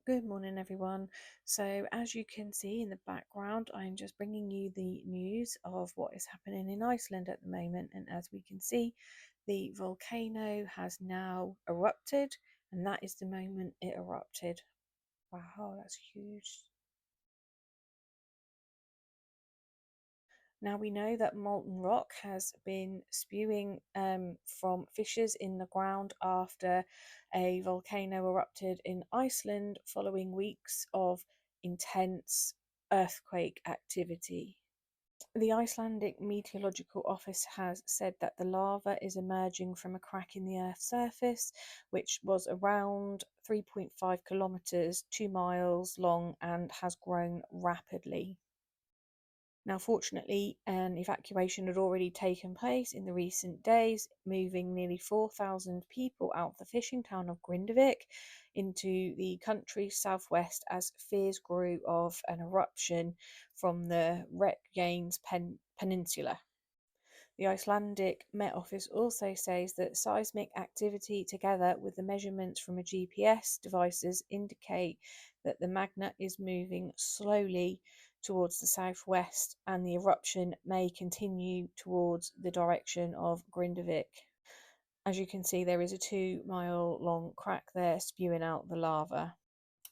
Good morning, everyone. So, as you can see in the background, I'm just bringing you the news of what is happening in Iceland at the moment. And as we can see, the volcano has now erupted, and that is the moment it erupted. Wow, that's huge. Now we know that molten rock has been spewing from fissures in the ground after a volcano erupted in Iceland following weeks of intense earthquake activity. The Icelandic Meteorological Office has said that the lava is emerging from a crack in the Earth's surface, which was around 3.5 kilometres, 2 miles long, and has grown rapidly. Now, fortunately, an evacuation had already taken place in the recent days, moving nearly 4,000 people out of the fishing town of Grindavik into the country's southwest as fears grew of an eruption from the Reykjanes Peninsula. The Icelandic Met Office also says that seismic activity, together with the measurements from a GPS devices, indicate that the magma is moving slowly towards the southwest and the eruption may continue towards the direction of Grindavik. As you can see, there is a 2 mile long crack there spewing out the lava.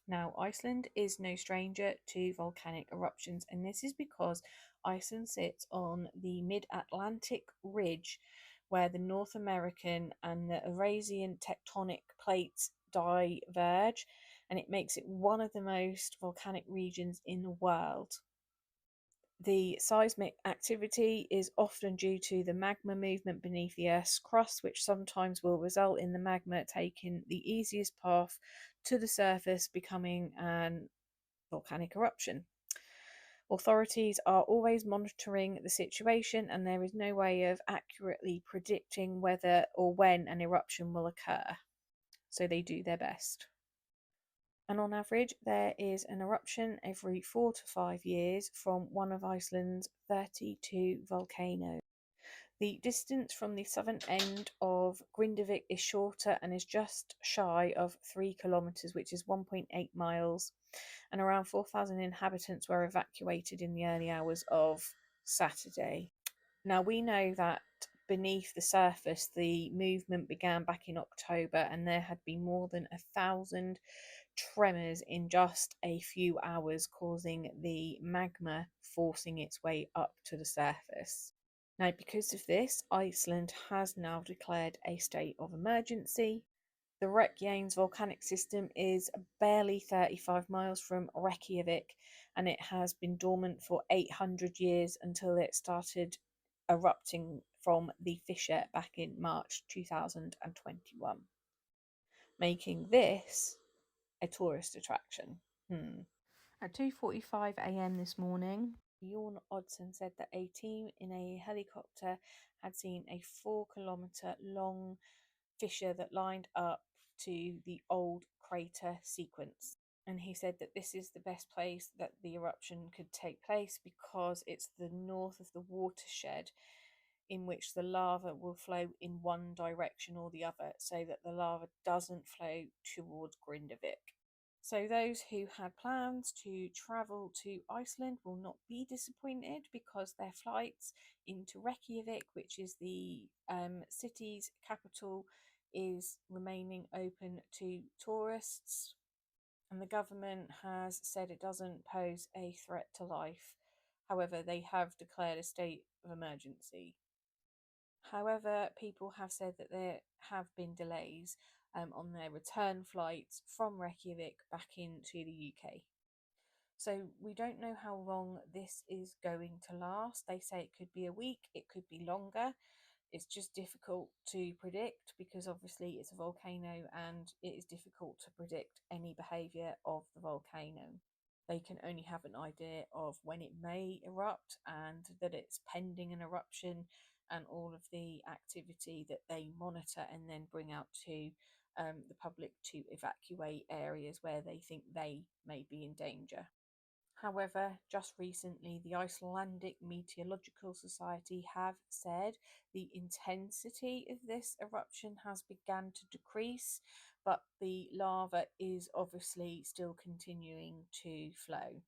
Now, Iceland is no stranger to volcanic eruptions, and this is because Iceland sits on the mid Atlantic ridge where the North American and the Eurasian tectonic plates diverge, and it makes it one of the most volcanic regions in the world. The seismic activity is often due to the magma movement beneath the Earth's crust, which sometimes will result in the magma taking the easiest path to the surface, becoming an volcanic eruption. Authorities are always monitoring the situation, and there is no way of accurately predicting whether or when an eruption will occur, so they do their best. And on average, there is an eruption every 4 to 5 years from one of Iceland's 32 volcanoes. The distance from the southern end of Grindavik is shorter and is just shy of 3 kilometres, which is 1.8 miles, and around 4,000 inhabitants were evacuated in the early hours of Saturday. Now, we know that beneath the surface, the movement began back in October, and there had been more than 1,000 tremors in just a few hours, causing the magma forcing its way up to the surface. Now, because of this, Iceland has now declared a state of emergency. The Reykjanes volcanic system is barely 35 miles from Reykjavik, and it has been dormant for 800 years until it started erupting from the fissure back in March 2021, making this a tourist attraction. At 2:45 a.m. this morning, Bjorn Oddsson said that a team in a helicopter had seen a 4 kilometre long fissure that lined up to the old crater sequence. And he said that this is the best place that the eruption could take place because it's the north of the watershed in which the lava will flow in one direction or the other, so that the lava doesn't flow towards Grindavik. So those who had plans to travel to Iceland will not be disappointed because their flights into Reykjavik, which is the city's capital, is remaining open to tourists. And the government has said it doesn't pose a threat to life. However, they have declared a state of emergency. However, people have said that there have been delays on their return flights from Reykjavik back into the UK. So we don't know how long this is going to last. They say it could be a week, it could be longer. It's just difficult to predict because obviously it's a volcano and it is difficult to predict any behaviour of the volcano. They can only have an idea of when it may erupt and that it's pending an eruption and all of the activity that they monitor and then bring out to the public to evacuate areas where they think they may be in danger. However, just recently, the Icelandic Meteorological Society have said the intensity of this eruption has begun to decrease, but the lava is obviously still continuing to flow.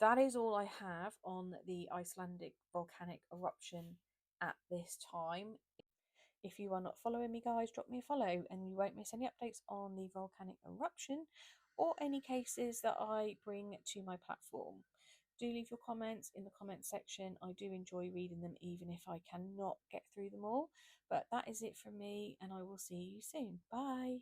That is all I have on the Icelandic volcanic eruption at this time. If you are not following me, guys, drop me a follow and you won't miss any updates on the volcanic eruption or any cases that I bring to my platform. Do leave your comments in the comment section. I do enjoy reading them, even if I cannot get through them all. But that is it from me, and I will see you soon. Bye.